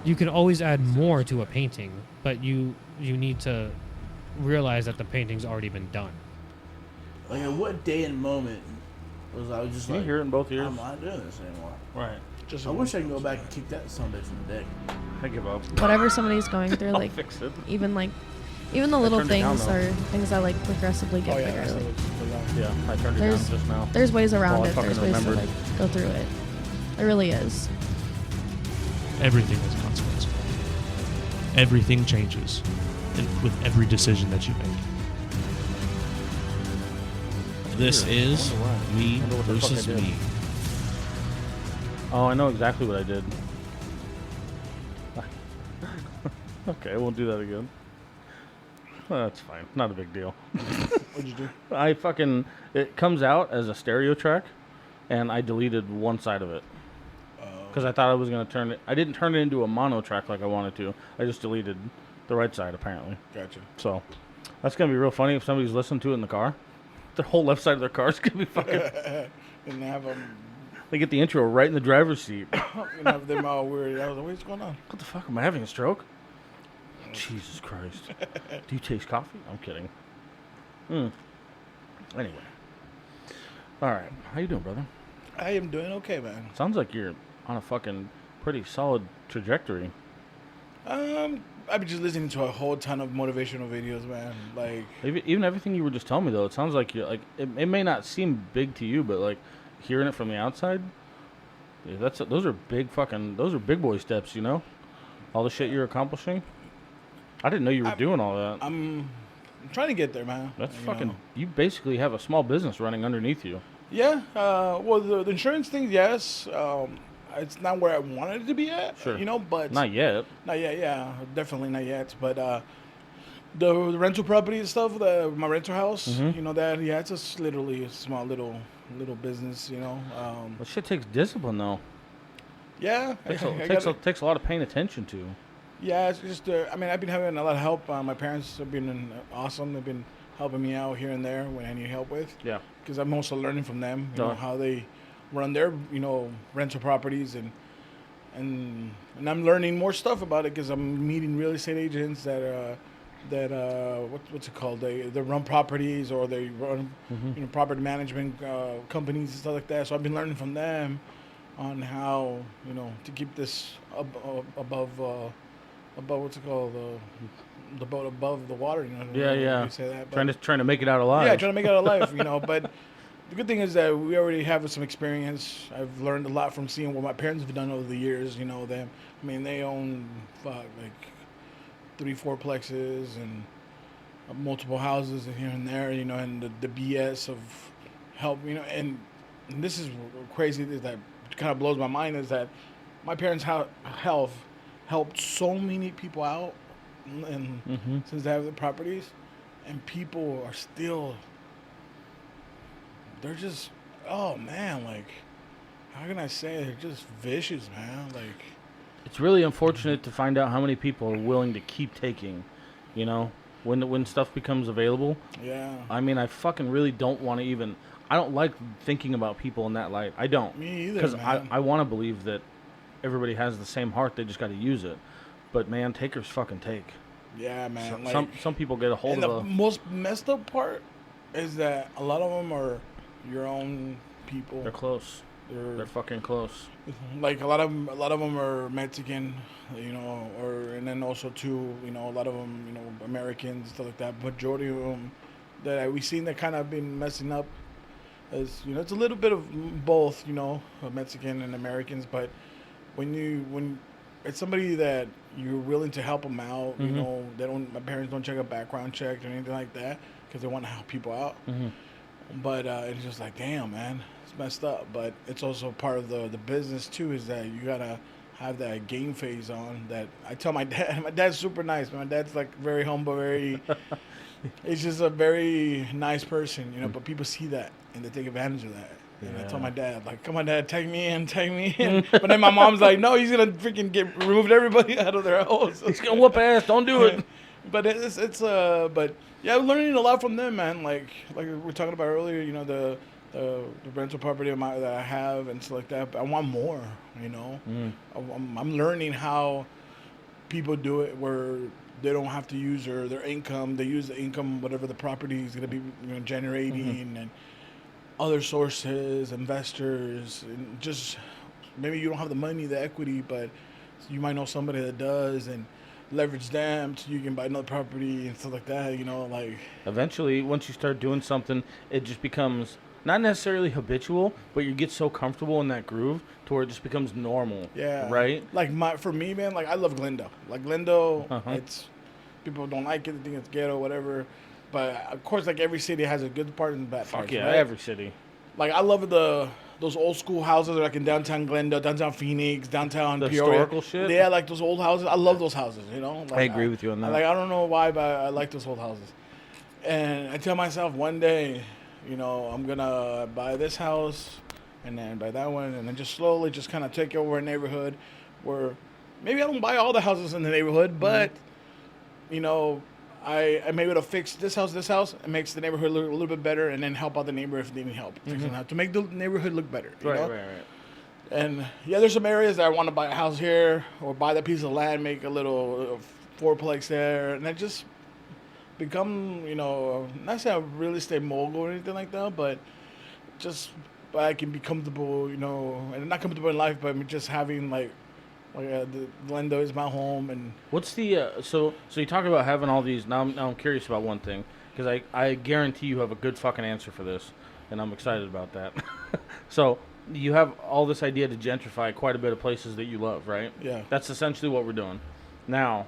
You can always add more to a painting, but you need to realize that the painting's already been done. Like, at what day and moment was I just Can like, you hear it in both ears? I'm not doing this anymore. Right. I wish I could go back and kick that son of a bitch in the dick. I give up. Whatever somebody's going through, I'll like fix it. even the little turned it down, things though. are things that like progressively get bigger. Like, Yeah, I turned it down There's- just now. there's ways around Oh, I it. There's fucking ways to remembered. like go through it. There really is. Everything has consequences. Everything changes with every decision that you make. This is I wonder why. me I wonder what the fuck versus I did. me. Oh, I know exactly what I did. Okay, I won't do that again. That's fine. Not a big deal. What'd you do? It comes out as a stereo track, and I deleted one side of it. Because I thought I was going to turn it. I didn't turn it into a mono track like I wanted to. I just deleted the right side, apparently. Gotcha. So that's going to be real funny if somebody's listening to it in the car. The whole left side of their car is going to be fucking. And have them, They get the intro right in the driver's seat. and have them all weird. I was like, what's going on? What the fuck? Am I having a stroke? Jesus Christ. Do you taste coffee? I'm kidding. Anyway. All right. How you doing, brother? I am doing okay, man. Sounds like you're on a fucking pretty solid trajectory. I've been just listening to a whole ton of motivational videos, man. Like, Even everything you were just telling me, though, it sounds like you're like it may not seem big to you, but like hearing it from the outside, yeah, those are big boy steps, you know. All the shit you're accomplishing. I didn't know you were doing all that. I'm trying to get there, man. That's You fucking. know. You basically have a small business running underneath you. Yeah. Well, the insurance thing, yes. It's not where I wanted it to be at. Sure. You know, but Not yet. not yet. Yeah, definitely not yet. But the rental property and stuff, my rental house, Mhm. you know that. Yeah, it's just literally a small little business. You know. That shit takes discipline, though. Yeah. Takes a lot of paying attention to. Yeah, it's just, I mean, I've been having a lot of help. My parents have been awesome. They've been helping me out here and there when I need help with. Yeah. Because I'm also learning from them, you know, Sure. how they run their, rental properties. And I'm learning more stuff about it because I'm meeting real estate agents that what's it called? They run properties or they run, Mm-hmm. property management companies and stuff like that. So I've been learning from them on how, to keep this above what's it called, the boat above the water. Yeah. You say that, but Trying to make it out alive. yeah, trying to make it out of life. But the good thing is that we already have some experience. I've learned a lot from seeing what my parents have done over the years. They own like 3-4 plexes and multiple houses and here and there. And the BS of help. And this is crazy. That kind of blows my mind is that my parents' health helped so many people out, and since they have the properties, and people are still, they're just, oh man, like, how can I say it? They're just vicious, man. Like, It's really unfortunate to find out how many people are willing to keep taking, when stuff becomes available. yeah, I mean, I fucking really don't want to even. I don't like thinking about people in that light. I don't. me either, Because man. I want to believe that everybody has the same heart. They just got to use it. But man, takers fucking take. Yeah, man. Some people get a hold and the of most messed up part is that a lot of them are your own people. They're close. They're fucking close. Like a lot of them are Mexican, and then also too, a lot of them, Americans, stuff like that. Majority of them that we've seen that kind of been messing up is, it's a little bit of both, Mexican and Americans. But when it's somebody that you're willing to help them out, my parents don't check a background check or anything like that because they want to help people out. But it's just like, damn, man, it's messed up. But it's also part of the business too, is that you gotta have that game phase on. That I tell my dad. My dad's super nice. My dad's like very humble, very. He's just a very nice person, But people see that and they take advantage of that. And I told my dad, like, come on, Dad, tag me in. But then my mom's like, no, he's gonna freaking get removed everybody out of their house. He's gonna whoop ass. Don't do it. But but yeah, I'm learning a lot from them, man. Like we were talking about earlier, the rental property that I have and stuff like that. But I want more, I'm learning how people do it where they don't have to use their income. They use the income, whatever the property is going to be generating, and other sources, investors, and just maybe you don't have the money, the equity, but you might know somebody that does, and leverage them so you can buy another property and stuff like that. Like Eventually, once you start doing something, it just becomes not necessarily habitual, but you get so comfortable in that groove to where it just becomes normal. yeah, Right? Like for me, man, like I love Glendale. Like Glendale, Uh-huh. it's people don't like it, they think it's ghetto, whatever. But of course, like every city has a good part and a bad part. Fuck yeah, right? every city. Like I love those old school houses like in downtown Glendale, downtown Phoenix, downtown The Peoria. historical shit? Yeah, like those old houses. I love those houses. Like, I agree with you on that. Like I don't know why, but I like those old houses. And I tell myself one day, I'm gonna buy this house, and then buy that one, and then just slowly just kind of take over a neighborhood where maybe I don't buy all the houses in the neighborhood, but I'm able to fix this house. It makes the neighborhood look a little bit better, and then help out the neighbor if they need help. To make the neighborhood look better. You know? Right. And yeah, there's some areas that I want to buy a house here or buy that piece of land, make a little fourplex there, and then just become, not say a real estate mogul or anything like that, but just I can be comfortable, and not comfortable in life, but just having the Glendale is my home. And What's the so you talk about having all these? Now I'm curious about one thing, because I guarantee you have a good fucking answer for this, and I'm excited about that. So you have all this idea to gentrify quite a bit of places that you love, right? Yeah. That's essentially what we're doing. Now,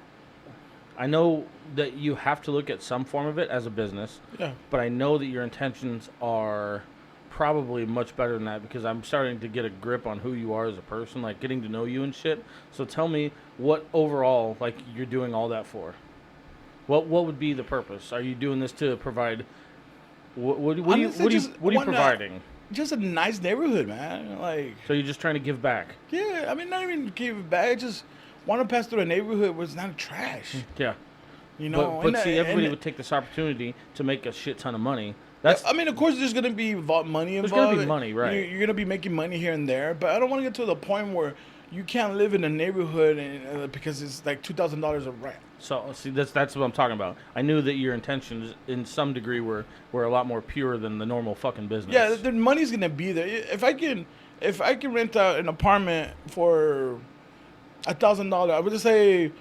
I know that you have to look at some form of it as a business, yeah, but I know that your intentions are probably much better than that, because I'm starting to get a grip on who you are as a person, like getting to know you and shit. So tell me what overall, like, you're doing all that for. What would be the purpose? Are you doing this to provide? What are you providing? just a nice neighborhood, man. Like, So you're just trying to give back? yeah, I mean, not even give it back. I just want to pass through a neighborhood where it's not trash. Yeah. But But see, everybody would take this opportunity to make a shit ton of money. That's I mean, of course, there's gonna be money involved. There's gonna be money, right. You're gonna be making money here and there, but I don't want to get to the point where you can't live in a neighborhood because it's like $2,000 of rent. So see, that's what I'm talking about. I knew that your intentions, in some degree, were a lot more pure than the normal fucking business. Yeah, the money's gonna be there. If I can rent out an apartment for $1,000, I would just say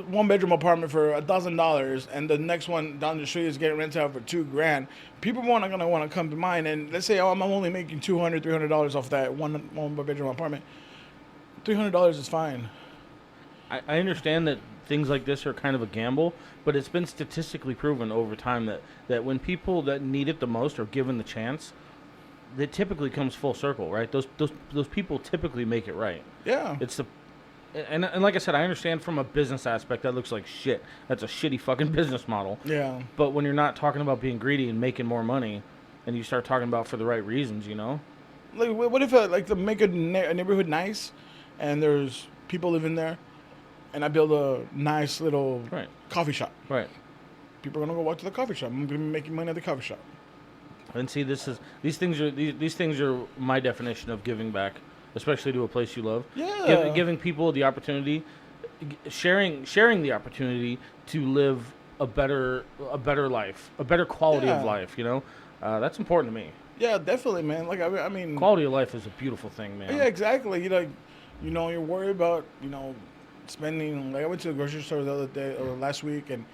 one-bedroom apartment for $1,000, and the next one down the street is getting rented out for $2,000. People are not gonna want to come to mine, and let's say I'm only making $200-300 off that one-bedroom apartment. $300 is fine. I understand that things like this are kind of a gamble, but it's been statistically proven over time that when people that need it the most are given the chance, it typically comes full circle, right? Those people typically make it right. Yeah. And like I said, I understand from a business aspect that looks like shit. That's a shitty fucking business model. Yeah. But when you're not talking about being greedy and making more money, and you start talking about for the right reasons, Like, what if to make a neighborhood nice, and there's people living there, and I build a nice little Right. coffee shop. Right. People are gonna go walk to the coffee shop. I'm gonna be making money at the coffee shop. And see, these things are my definition of giving back, especially to a place you love. Yeah. Giving people the opportunity, sharing the opportunity to live a better life, a better quality of Yeah. life. That's important to me. Yeah, definitely, man. Like, I mean, Quality of life is a beautiful thing, man. yeah, exactly. You're worried about, spending. Like, I went to the grocery store the other day or last week, and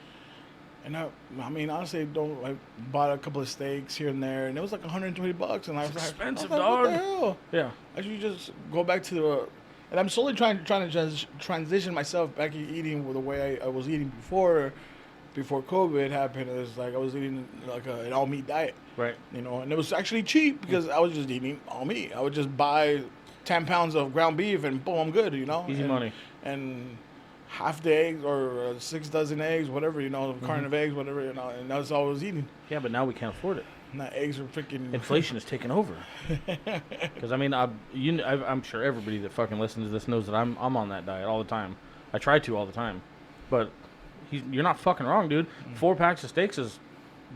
I mean, honestly, bought a couple of steaks here and there, and it was like $120, and I was like, expensive, what dog. the hell? Yeah. I should just go back to and I'm slowly trying to transition myself back to eating the way I was eating before COVID happened. It was like I was eating like an all meat diet, Right. and it was actually cheap because I was just eating all meat. I would just buy 10 pounds of ground beef and boom, I'm good, Easy money. And half the eggs or 6 dozen eggs, whatever, a carton of eggs, whatever, and that's all I was eating. Yeah, but now we can't afford it. And that eggs are freaking... Inflation has taken over. Because I mean, I'm sure everybody that fucking listens to this knows that I'm on that diet all the time. I try to all the time, but you're not fucking wrong, dude. 4 packs of steaks is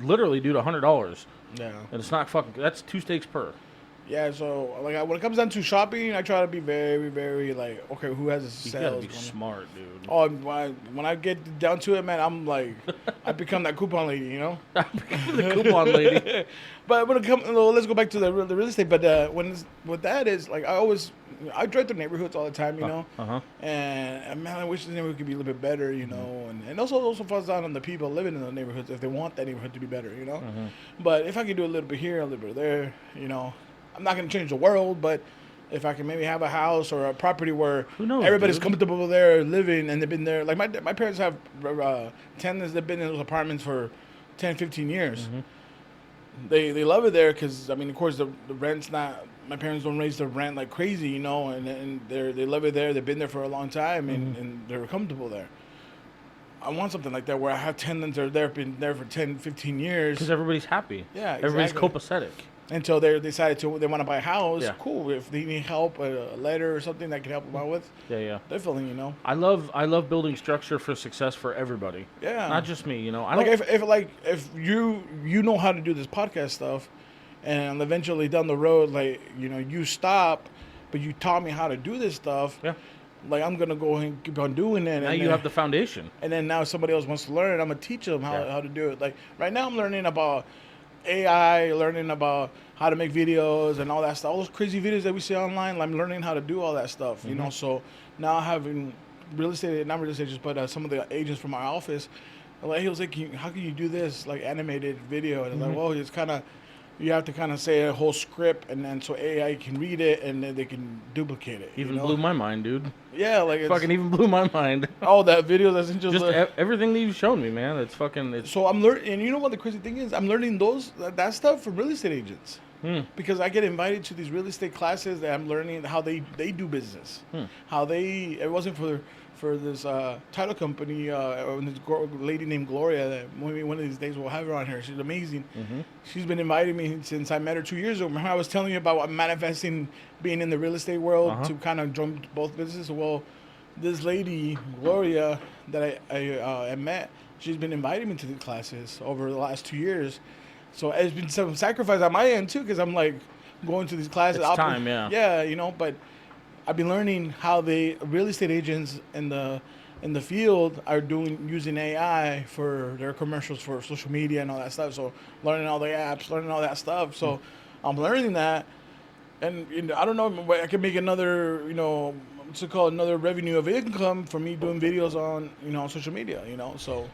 literally, dude, $100, Yeah. and it's not fucking. That's 2 steaks per. Yeah, so like when it comes down to shopping, I try to be very, very like, okay, who has a You gotta sales? be going? smart, dude. Oh, when I get down to it, man, I'm like, I become that coupon lady, you know. The coupon lady. But when it comes, let's go back to the real estate. But what that is, like, I drive through neighborhoods all the time, you know. Uh huh. And man, I wish the neighborhood could be a little bit better, you know. And also falls down on the people living in the neighborhoods if they want that neighborhood to be better, you know. But if I could do a little bit here, a little bit there, you know, I'm not gonna change the world, but if I can maybe have a house or a property where Who knows, everybody's dude? comfortable there living and they've been there. Like my parents have tenants that've been in those apartments for 10, 15 years. They love it there because, I mean, of course, the rent's not, my parents don't raise the rent like crazy, you know, and they love it there. They've been there for a long time and they're comfortable there. I want something like that where I have tenants that are there, been there for 10, 15 years. Because everybody's happy. Yeah, Everybody's exactly. copacetic. Until they decided they want to buy a house. Yeah. Cool. If they need help, a letter or something that can help them out with, Yeah, yeah. definitely, you know. I love building structure for success for everybody. Yeah. Not just me, you know. I Like don't. if you know how to do this podcast stuff, and eventually down the road, like, you know, you stop, but you taught me how to do this stuff. Yeah. Like, I'm gonna go and keep on doing it. Now and you then, have the foundation. and then now somebody else wants to learn. I'm gonna teach them Yeah. how to do it. Like right now, I'm learning about AI, learning about how to make videos and all that stuff. All those crazy videos that we see online, I'm learning how to do all that stuff. You know, so now having not real estate agents, but some of the agents from our office, like he was like, how can you do this like animated video? And it's like, well, it's kind of, you have to kind of say a whole script, and then so AI can read it, and then they can duplicate it. Even you know? blew my mind, dude. Yeah, like it's, Fucking even blew my mind. oh, that video doesn't just. Just everything that you've shown me, man. It's fucking. It's So I'm learning, and you know what the crazy thing is? I'm learning that stuff from real estate agents. Because I get invited to these real estate classes that I'm learning how they do business. How it wasn't for this title company, this lady named Gloria, that maybe one of these days we'll have her on here. She's amazing. She's been inviting me since I met her 2 years ago. Remember I was telling you about manifesting being in the real estate world to kind of join both businesses? Well, this lady, Gloria, that I met, she's been inviting me to the classes over the last 2 years. So it's been some sacrifice on my end too, because I'm like going to these classes. It's time, yeah. Yeah, you know, but I've been learning how the real estate agents in the field are using AI for their commercials for social media and all that stuff. So learning all the apps, learning all that stuff. So I'm learning that, and you know, I don't know, I can make another, you know, what's it called, another revenue of income for me doing videos on, you know, social media. You know, so.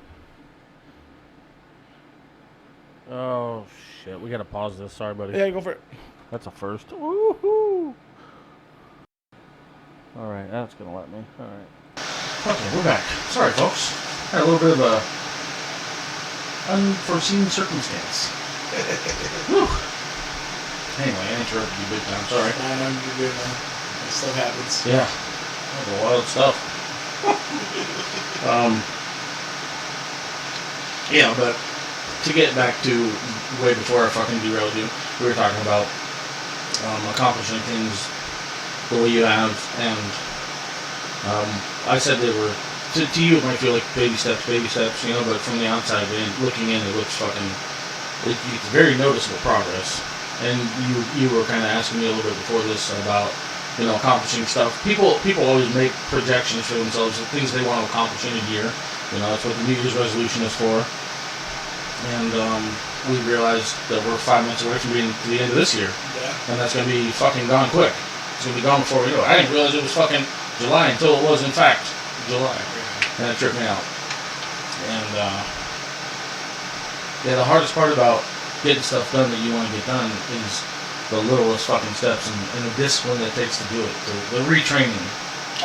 Oh shit! We gotta pause this. Sorry, buddy. Yeah, go for it. That's a first. Woohoo! All right, that's gonna let me. All right. Okay, we're back. Sorry, folks. Had a little bit of a unforeseen circumstance. Whew. Anyway, I interrupted you big time. Sorry. Man, I'm good, man. That stuff happens. Yeah. That was a wild stuff. Yeah, but to get back to way before I fucking derailed you, we were talking about accomplishing things the way you have, and I said they were, to you it might feel like baby steps, you know, but from the outside, looking in, it looks fucking, it's very noticeable progress. And you were kind of asking me a little bit before this about, you know, accomplishing stuff. People always make projections for themselves, things they want to accomplish in a year. You know, that's what the New Year's resolution is for. And we realized that we're 5 months away from being to the end of this year. Yeah. And that's going to be fucking gone quick. It's going to be gone before we know it. I didn't realize it was fucking July until it was, in fact, July. And it tripped me out. And, yeah, the hardest part about getting stuff done that you want to get done is the littlest fucking steps and the discipline that it takes to do it. The retraining.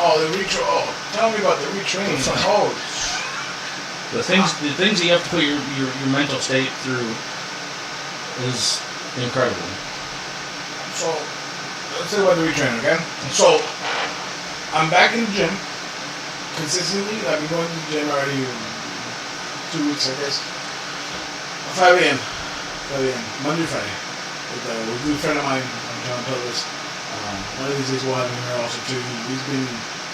Oh, oh, tell me about the retraining. Oh, The things that you have to put your mental state through is incredible. so let's say about the retraining, okay? So I'm back in the gym consistently. I've been going to the gym already 2 weeks, I guess. 5 a.m. Monday, Friday. With a good friend of mine, John Pellis. One of these days we'll have him here also too. He's been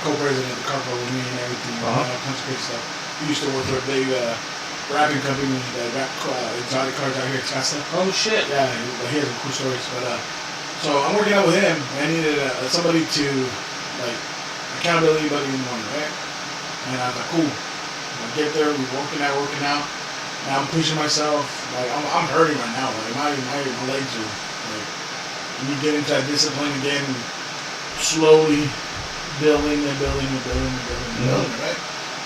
co-president of the car club with me and everything. All kinds of crazy stuff. He used to work for a big rapping company that rap exotic cars out here in Scottsdale. Oh shit! Yeah, he has some cool stories. But So I'm working out with him. I needed somebody to like accountability buddy in the morning, right? And I was like, cool. I get there, we're working out, and I'm pushing myself. Like I'm hurting right now. Like my legs are like. You get into that discipline again, slowly building, right?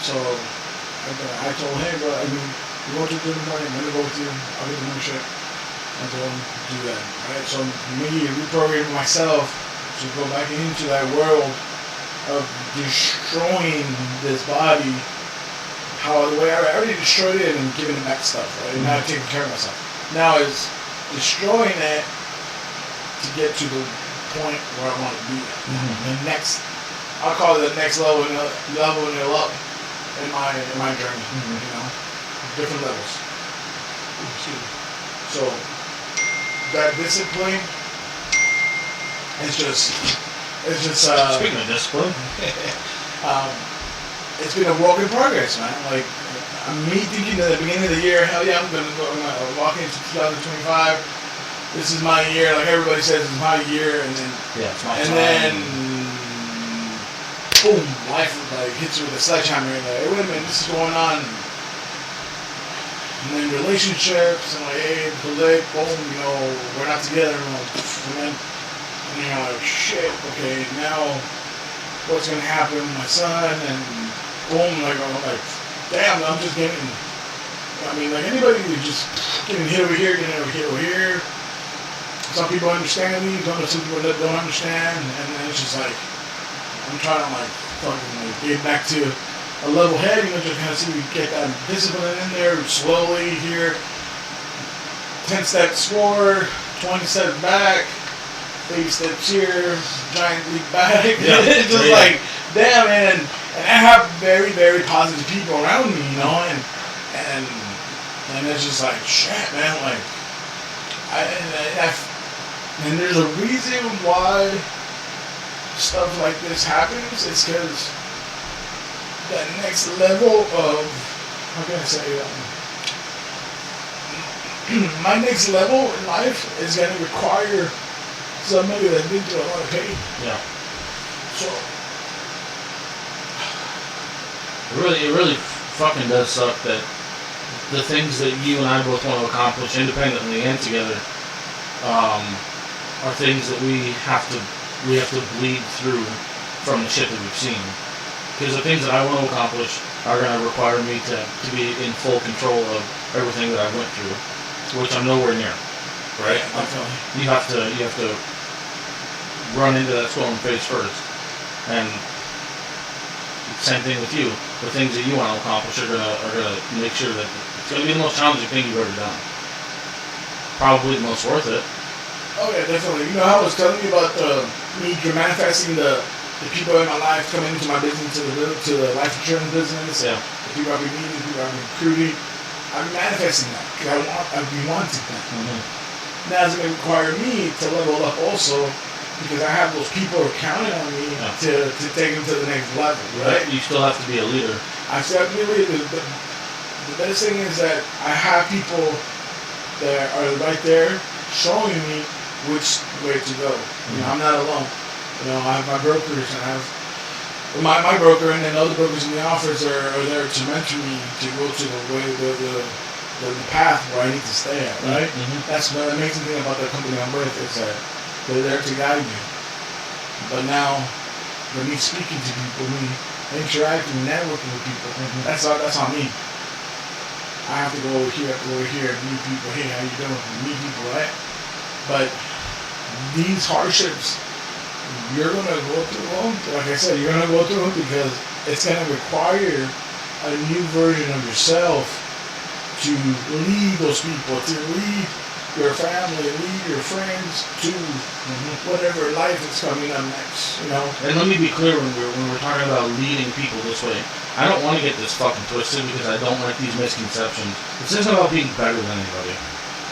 So I told him, bro, I mean, you go to the gym in the morning, I'm gonna go with you. I'll get the membership. I told him to do that, right? So me reprogramming myself to go back into that world of destroying this body. How the way I already destroyed it and giving it back stuff, right? Now I'm taking care of myself. Now it's destroying it to get to the point where I want to be at. The next, I'll call it the next level and up in my journey. You know, different levels. Excuse me. So that discipline is just Speaking of discipline, it's been a work in progress, man. Like me thinking at the beginning of the year, hell yeah, I'm gonna walk into 2025. This is my year, like everybody says, it's my year, and then it's my and time. then boom, life like hits you with a sledgehammer, and like, hey, wait a minute, this is going on. And then relationships, and like, hey, boom, you know, we're not together, and you're like, shit, okay, now what's gonna happen with my son? And boom, like I'm like, damn, I'm just getting. I mean, like anybody who's just getting hit over here, getting over here. Some people understand me, some people don't understand, and then it's just like I'm trying to like fucking like get back to a level head, you know, just kind of see we get that discipline in there slowly here. 10 steps forward, 20 steps back, baby steps here, giant leap back. It's just like, damn, man, and I have very, very positive people around me, you know, and it's just like shit, man, like and there's a reason why stuff like this happens. It's because that next level of, how can I say, my next level in life is going to require somebody that's been through a lot of pain. Yeah. So It really fucking does suck that the things that you and I both want to accomplish independently and together are things that we have to bleed through from the shit that we've seen. Because the things that I want to accomplish are going to require me to be in full control of everything that I went through, which I'm nowhere near. Right? Yeah, definitely. You have to run into that storm face first. And same thing with you. The things that you want to accomplish are gonna make sure that it's gonna be the most challenging thing you've ever done. Probably the most worth it. Oh yeah, definitely. You know, I was telling you about me manifesting the people in my life coming into my business, to the life insurance business. Yeah. The people I've been meeting, the people I've been recruiting. I'm manifesting that because I've been wanting that. Mm-hmm. Now it's going to require me to level up also because I have those people who are counting on me to take them to the next level. Right? You still have to be a leader. I still have to be a leader. The best thing is that I have people that are right there showing me which way to go. You know, I'm not alone. You know, I have my brokers and I have my broker, and then other brokers in the office are there to mentor me to go to the way the path where I need to stay at. Right? Mm-hmm. That's the amazing thing about the company I'm with is that they're there to guide you. But now, when me speaking to people, me interacting, networking with people, that's on me. I have to go over here, meet people. Hey, how you doing? Meet people, right? But these hardships, you're gonna go through them. Like I said, you're gonna go through them because it's gonna require a new version of yourself to lead those people, to lead your family, lead your friends to whatever life is coming up next. You know. And let me be clear when we're talking about leading people this way. I don't want to get this fucking twisted because I don't like these misconceptions. This isn't about being better than anybody.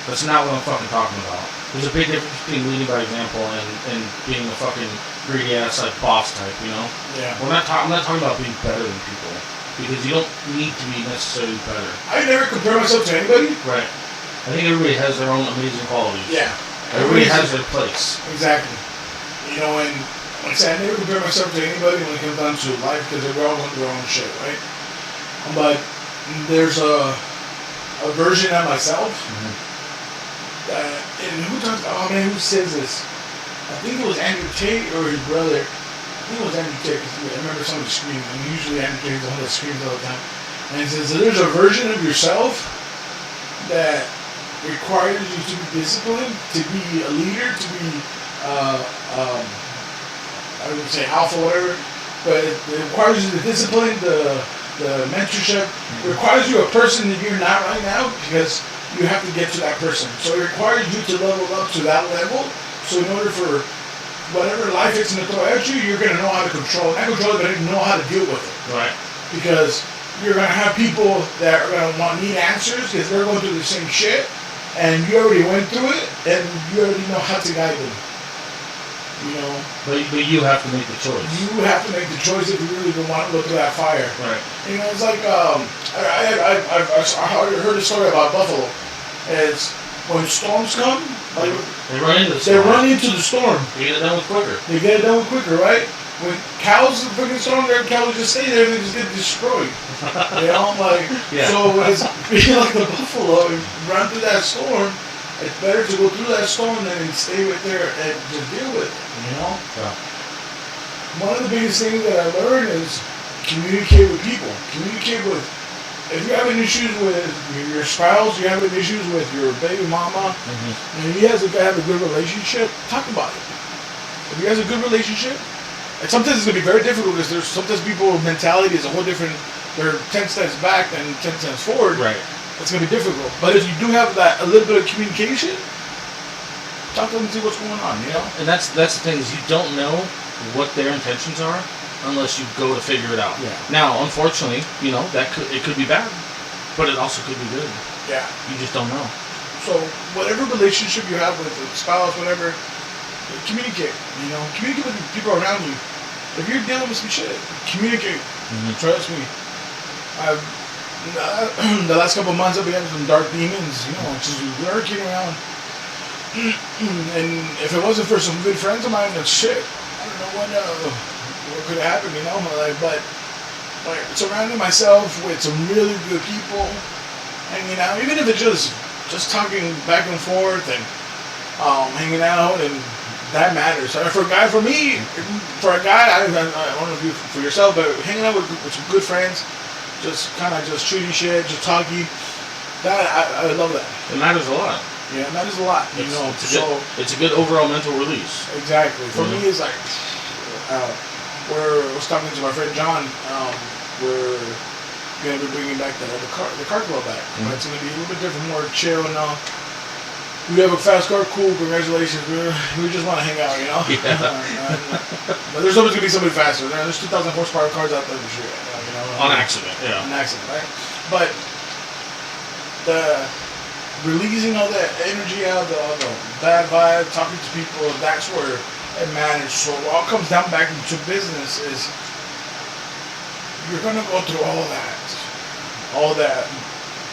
That's not what I'm fucking talking about. There's a big difference between leading by example and being a fucking greedy ass like boss type, you know? Yeah. I'm not talking about being better than people because you don't need to be necessarily better. I never compare myself to anybody. Right. I think everybody has their own amazing qualities. Yeah. Everybody has their place. Exactly. You know, and like I said, I never compare myself to anybody when it comes down to life because they're all going through their own shit, right? But there's a version of myself that, and who talks? Oh man, who says this? I think it was Andrew Tate or his brother. I think it was Andrew Tate. 'Cause I remember somebody screaming, and usually Andrew Tate's the one that screams all the time. And he says there's a version of yourself that requires you to be disciplined, to be a leader, to be I would say alpha, whatever, but it requires you the discipline, the mentorship. It requires you a person that you're not right now because you have to get to that person. So it requires you to level up to that level. So in order for whatever life is going to throw at you, you're going to know how to control it. Not control it, but know how to deal with it. Right. Because you're going to have people that are going to need answers because they're going through the same shit. And you already went through it, and you already know how to guide them. You know? But you have to make the choice. You have to make the choice if you really don't want to go through that fire. Right. You know, it's like, I heard a story about Buffalo. It's when storms come, like, They run into the they storm. run into the storm. You get it done with quicker. They get it done with quicker, right? When cows freaking storm, their cows just stay there and they just get destroyed. You know, like, Yeah. so it's being like the buffalo, and run through that storm. It's better to go through that storm than stay right there and just deal with it, you know? Yeah. One of the biggest things that I learned is communicate with people. Communicate with, if you're having issues with your spouse, you're having issues with your baby mama, and you guys have a good relationship, talk about it. If you guys have a good relationship, and sometimes it's going to be very difficult because there's sometimes people's mentality is a whole different, they're 10 steps back and 10 steps forward. Right. It's going to be difficult. But if you do have that, a little bit of communication, talk to them and see what's going on, you know? And that's the thing is you don't know what their intentions are unless you go to figure it out. Yeah. Now, unfortunately, you know, it could be bad, but it also could be good. Yeah. You just don't know. So whatever relationship you have with a spouse, whatever, communicate. You know, communicate with the people around you. If you're dealing with some shit, communicate. Trust me. The last couple of months I've been having some dark demons, you know, just lurking around. And if it wasn't for some good friends of mine, then shit, I don't know what could have happened, you know. But surrounding myself with some really good people, hanging out, even if it's just talking back and forth and hanging out, and that matters. For a guy, I don't know if you for yourself, but hanging out with some good friends, just kind of just shooting shit, just talking, that I love that. It matters a lot. Yeah, it matters a lot. You know, It's a good overall mental release. exactly. For me, it's like I was talking to my friend John. We're gonna be bringing back the car club back. But it's gonna be a little bit different, more chill and all. We have a fast car, cool. Congratulations. We just want to hang out, you know. Yeah. But there's always gonna be somebody faster. There's 2,000 horsepower cars out there for sure. You know, On accident, yeah. an accident, right? But the releasing all that energy out, all the bad vibe, talking to people, that's where it matters. So it all comes down back into business is you're gonna go through all that,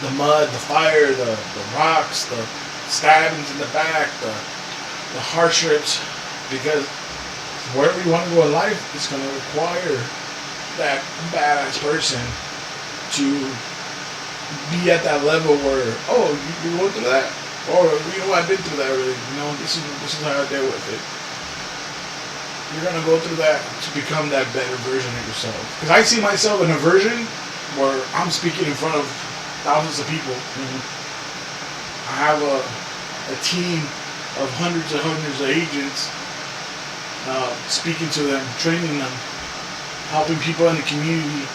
the mud, the fire, the rocks, the stabbings in the back, the hardships, because wherever you want to go in life, it's gonna require that badass person to be at that level where, oh, you went through that? Or, you know, I've been through that already. You know, this is how I deal with it. You're going to go through that to become that better version of yourself. Because I see myself in a version where I'm speaking in front of thousands of people. I have a team of hundreds of agents, speaking to them, training them, helping people in the community,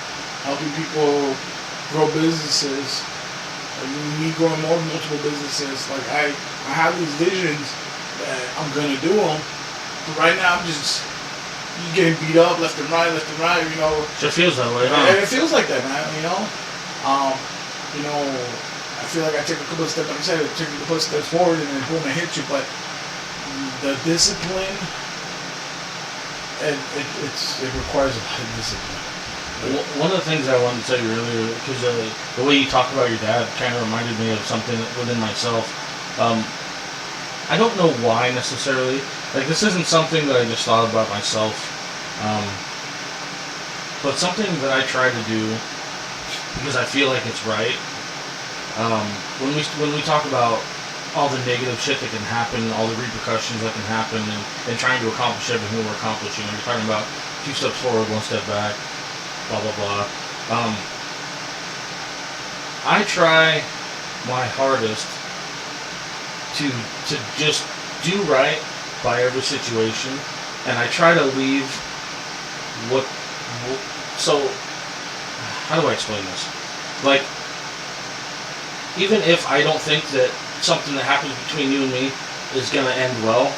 helping people grow businesses, me growing multiple businesses. Like I have these visions that I'm gonna do them, but right now I'm just getting beat up left and right, you know. So it feels that way, huh? And it feels like that, man. You know, I feel like I take a couple of steps. Like I said, I take a couple of steps forward and then boom, I hit you. But the discipline, it requires a lot of discipline. One of the things I wanted to tell you earlier, because the way you talk about your dad kind of reminded me of something within myself. I don't know why necessarily. Like, this isn't something that I just thought about myself, but something that I try to do because I feel like it's right. When we talk about all the negative shit that can happen, all the repercussions that can happen, and trying to accomplish everything we're accomplishing, we're talking about 2 steps forward, 1 step back, blah blah blah. I try my hardest to just do right by every situation, and I try to leave what. So, how do I explain this? Like, even if I don't think that something that happens between you and me is gonna end well,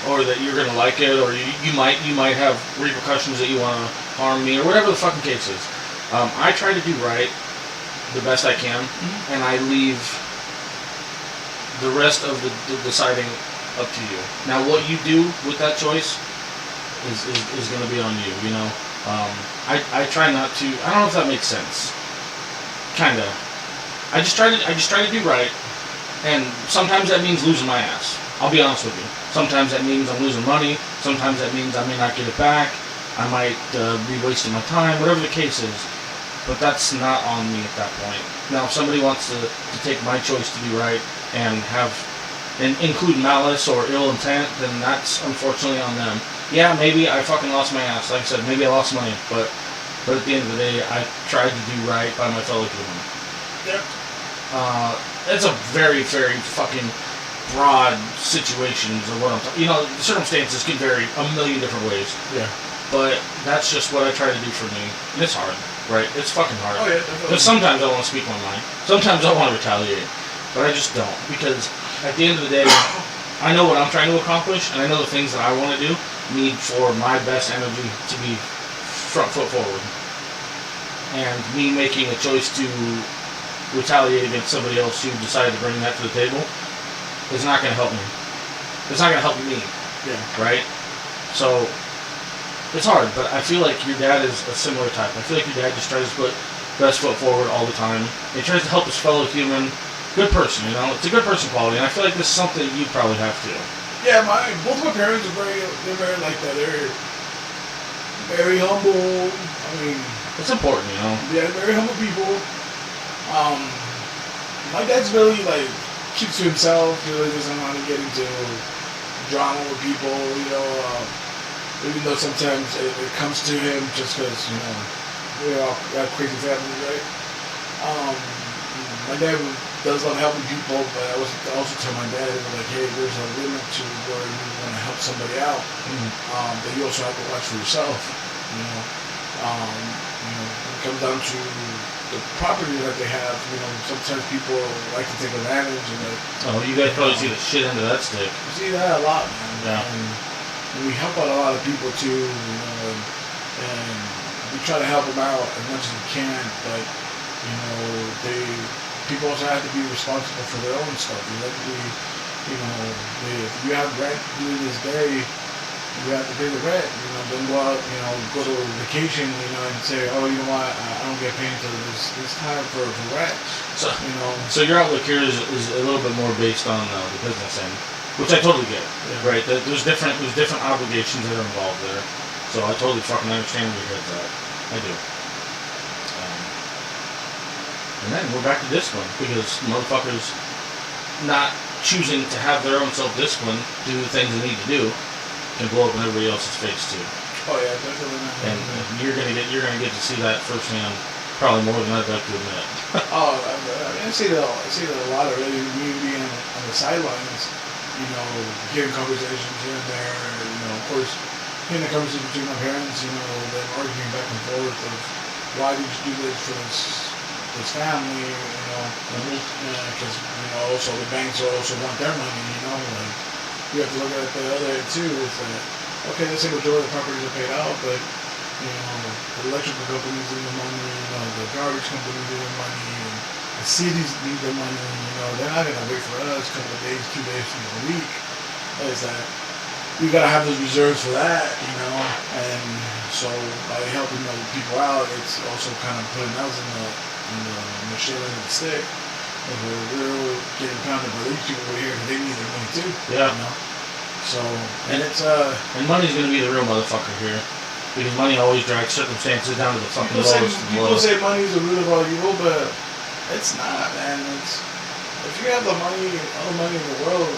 or that you're gonna like it, or you might have repercussions that you want to harm me, or whatever the fucking case is, I try to do right the best I can, and I leave the rest of the deciding up to you. Now, what you do with that choice is going to be on you. You know, I try not to. I don't know if that makes sense. Kinda. I just try to do right, and sometimes that means losing my ass. I'll be honest with you. Sometimes that means I'm losing money. Sometimes that means I may not get it back. I might be wasting my time. Whatever the case is. But that's not on me at that point. Now, if somebody wants to take my choice to be right and include malice or ill intent, then that's unfortunately on them. Yeah, maybe I fucking lost my ass. Like I said, maybe I lost money, but at the end of the day, I tried to do right by my fellow human. Yep. It's a very, very fucking broad situations of what I'm talking. You know, the circumstances can vary a million different ways. Yeah. But that's just what I try to do for me. And it's hard, right? It's fucking hard. Oh yeah. Because sometimes I want to speak my mind. Sometimes I want to retaliate. But I just don't. Because at the end of the day, I know what I'm trying to accomplish, and I know the things that I want to do need for my best energy to be front foot forward. And me making a choice to retaliate against somebody else who decided to bring that to the table is not going to help me. It's not going to help me. Yeah. Right? So, it's hard, but I feel like your dad is a similar type. I feel like your dad just tries to put best foot forward all the time. He tries to help his fellow human. Good person, you know? It's a good person quality, and I feel like this is something you probably have too. Yeah, both my parents are they're very like that. They're very humble. I mean, It's important, you know? yeah, very humble people. My dad's really like keeps to himself. He really doesn't want to get into drama with people. You know, even though sometimes it comes to him just because we have crazy families, right? My dad does love helping people, but I also tell my dad, like, hey, there's a limit to where you want to help somebody out. But you also have to watch for yourself. When it comes down to the property that they have, sometimes people like to take advantage and Oh, you guys probably see the shit into that stick. you see that a lot, man. Yeah. And we help out a lot of people too, and we try to help them out as much as we can, but people also have to be responsible for their own stuff. They have to be, if you have rent due this day, you have to pay the rent. Don't go out, go to a vacation, and say, oh, you know what, I don't get paid until this time for rent. So your outlook here is a little bit more based on the business end, which I totally get. Yeah. Right? There's different obligations that are involved there. So I totally fucking understand where your head's at. I do. And then we're back to discipline, because motherfuckers not choosing to have their own self-discipline, do the things they need to do, can blow up in everybody else's face too. Oh yeah, definitely. And you're gonna get to see that firsthand, probably more than I'd like to admit. I see that a lot already. Me being on the sidelines, hearing conversations here and there. Of course, hearing the conversation between my parents. Them arguing back and forth of why did you do this for this family? Because also the banks also want their money. Like you have to look at the other end too. It's like, okay, let's say majority of the properties are paid out, but the electrical companies need the money, the garbage companies need the money, and the cities need the money. They're not gonna wait for us a couple of days, 2 days, a week. Is that we gotta have those reserves for that, and so by helping people out, it's also kind of putting us in the shit end of the stick. Like we're getting pounded by these people over here because they need their money too. Yeah. You know? So, and it's And money's gonna be the real motherfucker here, because money always drags circumstances down to the fucking lowest. people say money is the root of all evil, but it's not, man. It's if you have the money, all the money in the world,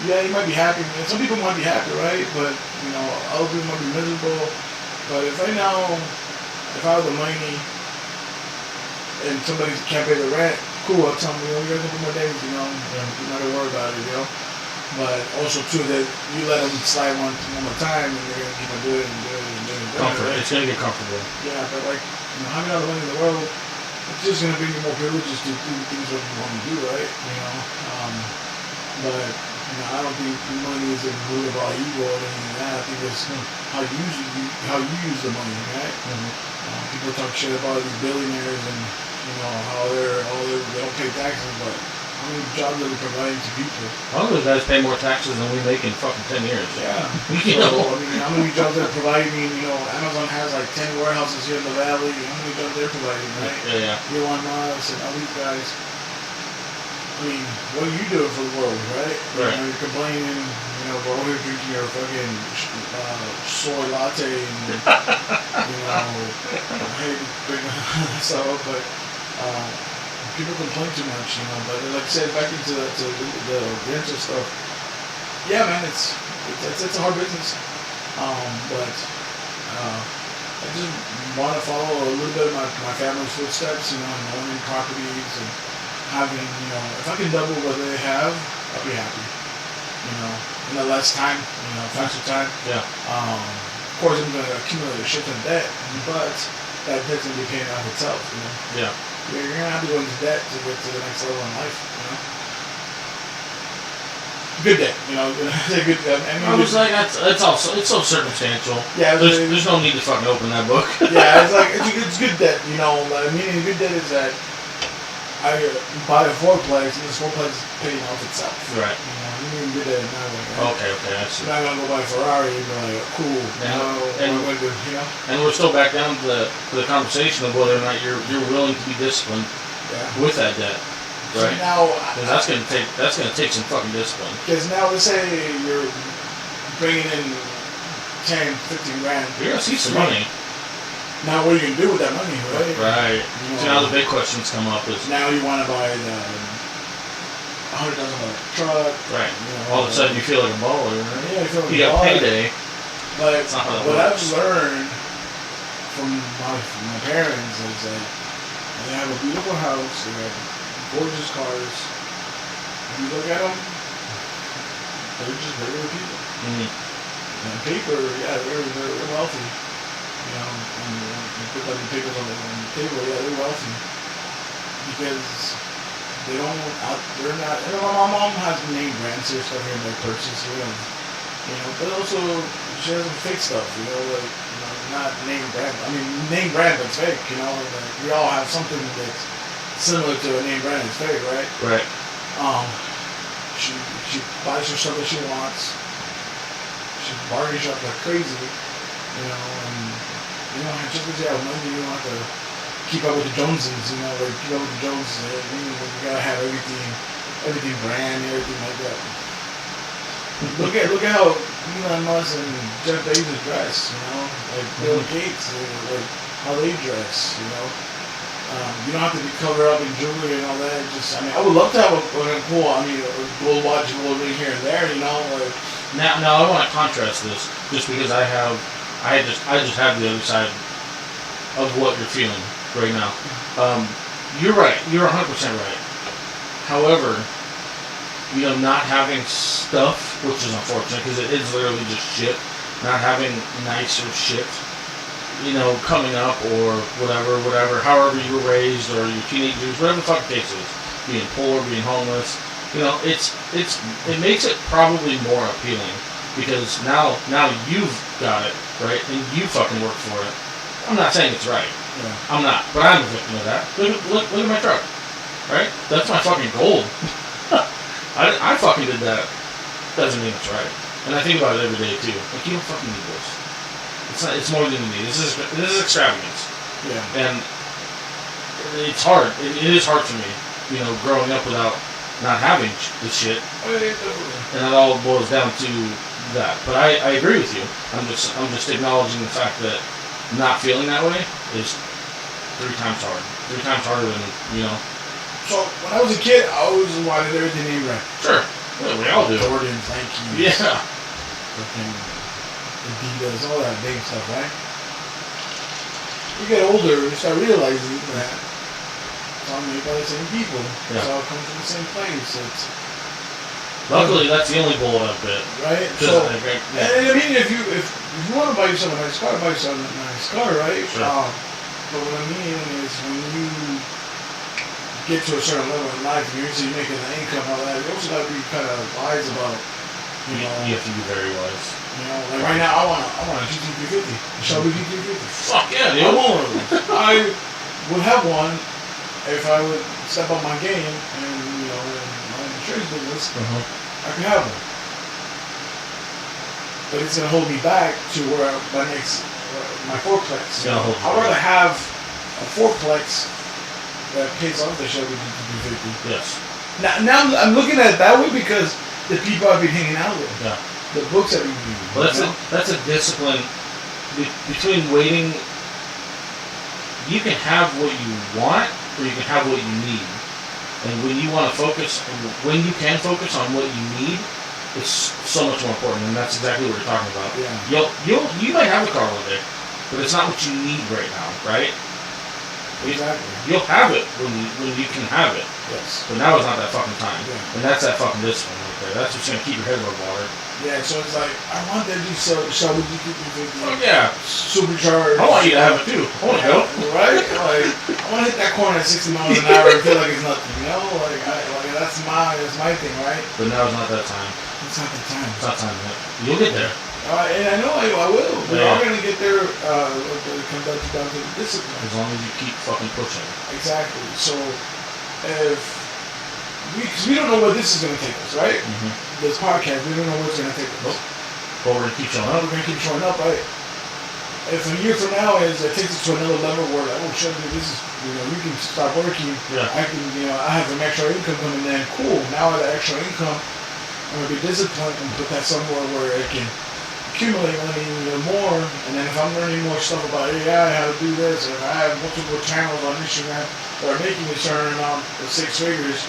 yeah, you might be happy. And some people might be happy, right? But you know, other people might be miserable. But if I have the money and somebody can't pay the rent, cool. I'll tell them, you know, you guys have more days, you know, you're not gonna worry about it, you know. But also too that you let them slide one more time, and they're gonna keep on doing it and doing it and doing it. Comfort. Right? It's gonna get comfortable. Yeah, but like, you know, having all the money in the world, it's just gonna bring you more privileges to do the things that you want to do, right? You know, but you know, I don't think money is the root of all evil or anything like that. I think it's how you use the money, right? People talk shit about these billionaires and you know how they don't pay taxes, but how many jobs are they providing to people? All those guys pay more taxes than we make in fucking 10 years. Yeah. You So, know? I mean, how many jobs they're providing? You know, Amazon has like 10 warehouses here in the valley. How many jobs they're providing, right? Yeah. Elon Musk and all these guys. I mean, what are you doing for the world, right? Right. You know, you're complaining, you know, we're over here drinking your fucking soy latte and, you know, I hate to bring that stuff up, but people complain too much, you know. But like I said, back into the rental stuff, yeah, man, it's a hard business. But I just want to follow a little bit of my family's footsteps, you know, and owning properties and having, you know, if I can double what they have, I'll be happy. You know, in a less time, you know, faster time. Yeah. Of course, I'm going to accumulate a shit ton of debt, but that debt's going to be paying off itself, you know. Yeah. You're going to have to go into debt to get to the next level in life, you know. Good debt, you know. Good debt. I was like, it's so circumstantial. Yeah, There's no need to fucking open that book. yeah, it's like it's good debt, you know. Meaning good debt is that I buy a fourplex and this fourplex is paying off itself. Right. You know, you mean good debt in that way. Right? Okay, I see. I'm not gonna go buy a Ferrari and be like, cool. Yeah. What am I gonna do? You know. And we're still back down to the conversation of whether or not you're willing to be disciplined Yeah. with that debt, So right? now, Because that's gonna take some fucking discipline. because now let's say you're bringing in 10, 15 grand. You're gonna see some money, Now what are you gonna do with that money, right? right? You So know, now the big questions come up is now you want to buy the $100,000 truck. right. You know, All of a sudden you feel like a baller. Right? Yeah, you feel like You got a baller. payday. But That's not how that what works. I've learned from my parents is that they have a beautiful house, they have gorgeous cars. If you look at them, they're just regular people. Mm. And on paper, yeah, they're wealthy. You know, and you put that in papers on the table, yeah, they're wealthy. Because they're not, you know, my mom has name brands here, stuff here in their purses, you know, but also she has some fake stuff, you know, like, you know, not name brand, I mean, name brand that's fake, you know, like, we all have something that's similar to a name brand that's fake, right? Right. She buys her stuff that she wants, she bargains shop like crazy, you know, and, you know, just because you have money, you don't have to keep up with the Joneses, you know, like keep up with the Joneses, you gotta have everything brand, everything like that. Look at how Elon Musk and Jeff Bezos dress, you know, like Bill Gates, like how they dress, you know. You don't have to be covered up in jewelry and all that. Just, I mean, I would love to have a cool, I mean, a gold watch, a gold ring here and there, you know, like. Now I want to contrast this just because I just have the other side of what you're feeling right now. You're right. You're 100% right. However, you know, not having stuff, which is unfortunate because it is literally just shit. Not having nicer shit, you know, coming up or whatever, however you were raised or your teenage years, whatever the fuck the case is, being poor, being homeless, you know, it makes it probably more appealing because now you've got it, right, and you fucking work for it. I'm not saying it's right. Yeah. I'm not, but I'm a victim of that. Look at my truck, right? That's my fucking gold. I fucking did that. Doesn't mean it's right. And I think about it every day too. Like, you don't fucking need this. It's not. It's more than you need. This is extravagance. Yeah. And it's hard. It is hard for me growing up without not having the shit, Oh, yeah, definitely. and it all boils down to that. But I agree with you. I'm just acknowledging the fact that not feeling that way is 3 times hard. 3 times harder than So when I was a kid, I always wanted everything to be right. Sure. Yeah, we all do. Jordans, Nikes, Yeah. fucking Adidas, all that big stuff, right? You get older, you start realizing that it's all made by the same people. Yeah. It's all comes from the same place. It's Luckily, that's the only bullet I've bit. right. Just So, like, and I mean, if you want to buy yourself a nice car, buy yourself a nice car, right? Sure. But what I mean is when you get to a certain level in life, and you're usually making an income, all that, you also got to be kind of wise about, you know. You have to be very wise. Like right now, I want a GT350, a Shelby GT350. Fuck yeah, I dude. want one of those. I would have one if I would step up my game and my insurance business. I could have one, but it's gonna hold me back to where my fourplex. It's gonna hold you I'd rather back. have a fourplex that pays off the Shelby GT350. Yes. Now I'm looking at it that way because the people I've been hanging out with, Yeah. the books that we read. Well, that's a discipline between waiting. You can have what you want, or you can have what you need. And when you want to focus, when you can focus on what you need, it's so much more important. And that's exactly what you're talking about. Yeah. You might have a car one day, but it's not what you need right now, right? Exactly. You'll have it when you can have it, Yes. but now is not that fucking time. Yeah. And that's that fucking discipline right there. That's what's gonna keep your head above water. Yeah. So it's like I want that Shelby GT350 Fuck yeah! supercharged. I want you to have it too. I want to go. Right? Like, I want to hit that corner at 60 miles an hour and feel like it's nothing, you know? Like that's my thing, right? But now is not that time. It's not the time. It's not time yet. You'll get there. And I know I will. We're Yeah. all going to get there when it comes down to the discipline. As long as you keep fucking pushing. Exactly. So, if because we don't know where this is going to take us, right? Mm-hmm. This podcast, we don't know where it's going to take us. Nope. But we're gonna keep showing up. We're going to keep showing up, right? If a year from now it takes us to another level where, like, oh shit, dude, this is, we can start working. Yeah. I can, I have some extra income coming in. Cool. Now I have that extra income. I'm going to be disciplined and put that somewhere where it can accumulate money more. And then if I'm learning more stuff about AI, how to do this, and I have multiple channels on Instagram that are making me certain amount of 6 figures,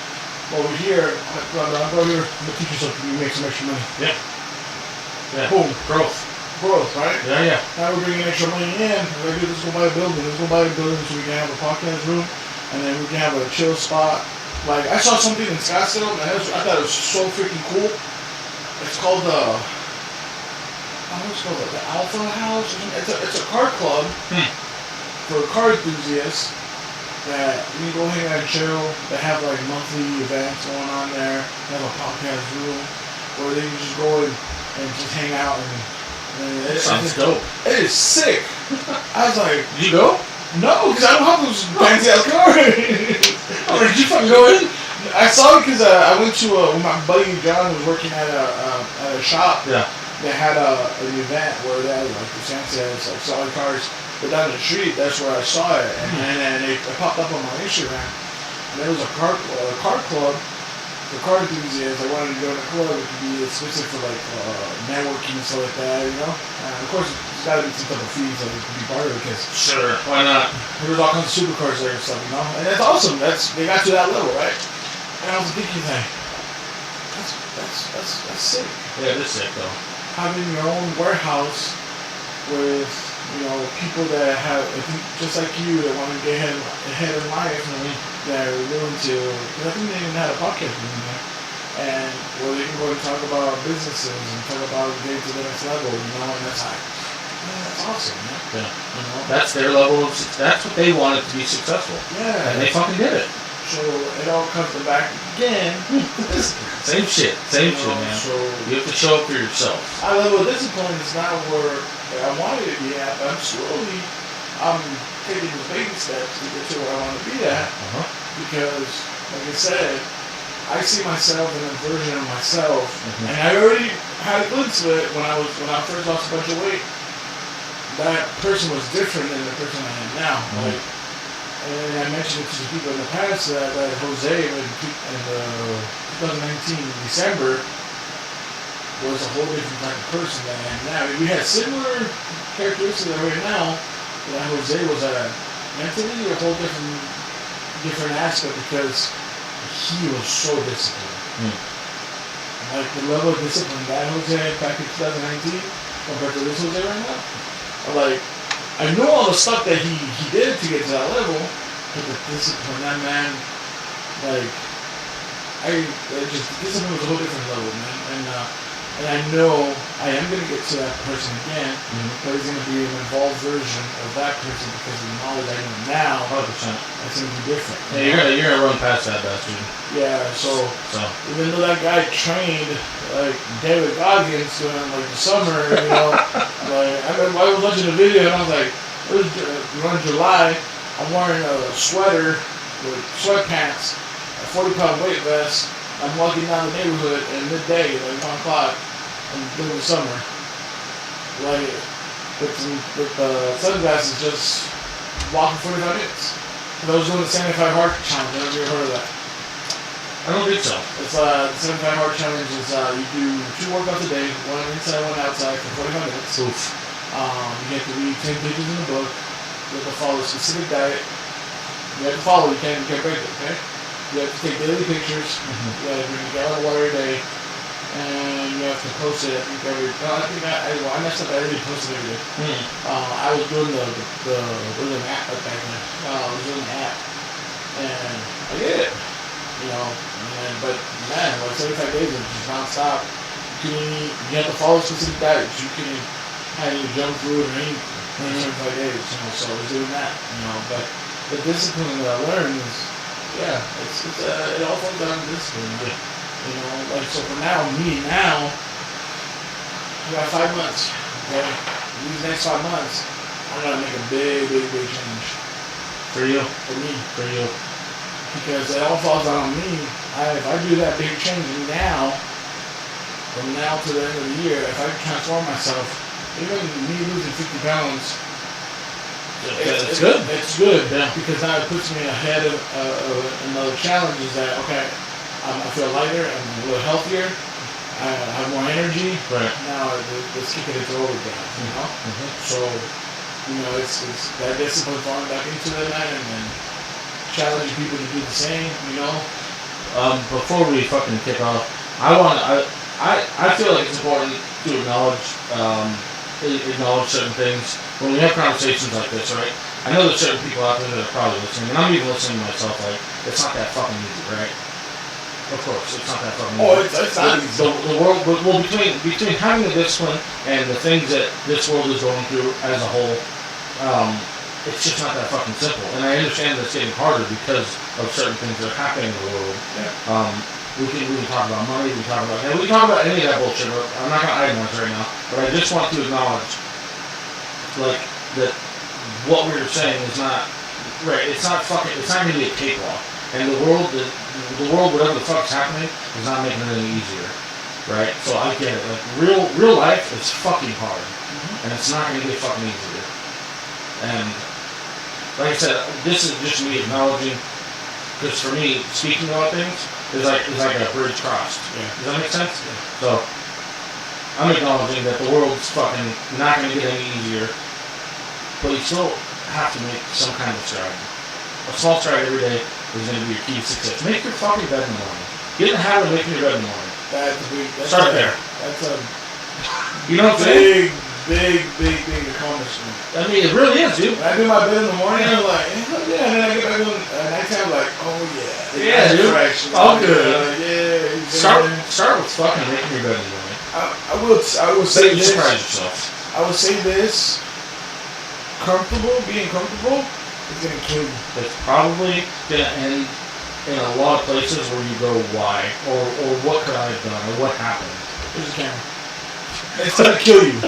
over here, I'm over here, I'm going to teach you something, you make some extra money. Yeah. Yeah. Boom. Growth. Growth, right? Yeah, yeah. Now we're bringing extra money in. We're like, let's go buy a building. Let's go buy a building so we can have a podcast room, and then we can have a chill spot. Like I saw something in Scottsdale, and I thought it was so freaking cool. It's called what's it called? The Alpha House. It's a car club for car enthusiasts that we go hang out and chill. They have like monthly events going on there. They have a podcast room where they can just go and just hang out and Sounds dope. it is sick. I was like, Did you go? no, because I don't have those fancy ass cars. Oh, did you fucking go in? I saw it because I went to when my buddy John was working at a shop. Yeah. They had an event where they had like the fancy ass like solid cars. But down the street, that's where I saw it, and it popped up on my Instagram. And there was a car club. For car enthusiasts, I wanted to go to a club. It could be specific for like networking and stuff like that, you know. And of course, there's got to be some type of fees that we can be part of it because Sure. Why not? there's all kinds of supercars there and stuff, you know. And that's awesome. They got to that level, right? And I was thinking, like, that's sick. Yeah, this is sick though. Having your own warehouse with people that have just like you that want to get ahead in life. That are willing to, I think they even had a podcast room there, and where they can go and talk about businesses and talk about getting to the next level, and that's like, man, that's awesome, man. Yeah. That's their level of that's what they wanted to be successful. Yeah. And they fucking did it. So it all comes back again. Same shit, man. So You have to show up for yourself. our level of discipline is not where I wanted to be at, but I'm taking those baby steps to get to where I want to be at. Because, like I said, I see myself in a version of myself, and I already had a glimpse of it when I first lost a bunch of weight. That person was different than the person I am now. Like, and I mentioned it to the people in the past that Jose in 2019 December was a whole different type of person than I am now. I mean, we had similar characteristics right now, but Jose was mentally a whole different aspect because he was so disciplined. Like the level of discipline that Jose had back in 2019 compared to this Jose right now. Like, I know all the stuff that he did to get to that level, but the discipline, that man, like, discipline was a whole different level, man. And I know I am going to get to that person again, but he's going to be an evolved version of that person because of the knowledge I know now. 100%. It's going to be different. Yeah, you're gonna run past that bastard. Yeah, so even though that guy trained like David Goggins during like the summer, you know, like I was watching the video and I was like, it was around July. I'm wearing a sweater with sweatpants, a 40-pound weight vest. I'm walking down the neighborhood at midday, like 1 o'clock, in during the summer, like with sunglasses, just walking 45 minutes. I was doing the 75 hard challenge. I don't know if you ever heard of that. I don't think so. It's the 75 hard challenge is you do 2 workouts a day, one inside, one outside for 45 minutes. Oof. You have to read 10 pages in the book. You have to follow a specific diet. You have to follow. You can't break it. Okay. You have to take daily pictures. You have to drink a gallon of water a day, and you have to post it. I think I messed up. I didn't post it every day. I was doing the was an app back then. I was doing the app, and I did it. You know, but man, like 75 days is just nonstop. You have to follow specific diets. You can have any junk food or anything for 75 days. You know, so I was doing that. You know, but the discipline that I learned is, it all falls down to discipline. But, you know, like so for now, I got 5 months. Okay, these next 5 months, I'm gonna make a big change. For you. For me. For you. Because it all falls on me. If I do that big change now, from now to the end of the year, if I transform myself, even me losing 50 pounds, It's good. It's good, Yeah. because now it puts me ahead of another challenge. Is that okay? I feel lighter. I'm a little healthier. I have more energy. Right. Now let's kick it into overdrive. You know. So, you know, it's that discipline falling back into the night and then challenging people to do the same. You know. Before we fucking kick off, I feel like it's important to acknowledge certain things when we have conversations like this, right? I know there's certain people out there that are probably listening, and I'm even listening to myself. Like, it's not that fucking easy, right? Of course, it's not that fucking easy. Oh, it's not easy. The world, well, between having the discipline and the things that this world is going through as a whole, it's just not that fucking simple. And I understand that it's getting harder because of certain things that are happening in the world. Yeah. We can talk about money, we can talk about any of that bullshit. I'm not gonna itemize right now, but I just want to acknowledge, like, that what we were saying is not right. It's not gonna be a cakewalk, and the world, whatever the fuck's happening, is not making it any easier, right? So I get it. Like, real life is fucking hard, and it's not gonna get fucking easier. And like I said, this is just me acknowledging, because for me, speaking about things is like a bridge crossed. Yeah. Does that make sense? Yeah. So I'm acknowledging that the world's fucking not going to get any easier, but you still have to make some kind of stride. A small stride every day is going to be your key to success. Make your fucking bed in the morning. Get in the habit of making your bed in the morning. Start there. That's a You know what I'm saying? big accomplishment. I mean, it really is, dude. When I do my bed in the morning, I'm like, yeah, and then I get back on at nighttime, like, oh yeah. Yeah, dude. Fresh. All good. Yeah. Start with fucking making your bed in the morning. I will say this. Surprise yourself. I will say this. Being comfortable is gonna kill you. It's probably gonna end in a lot of places where you go, why? Or what could I have done? Or what happened? Here's the camera. It's gonna kill you.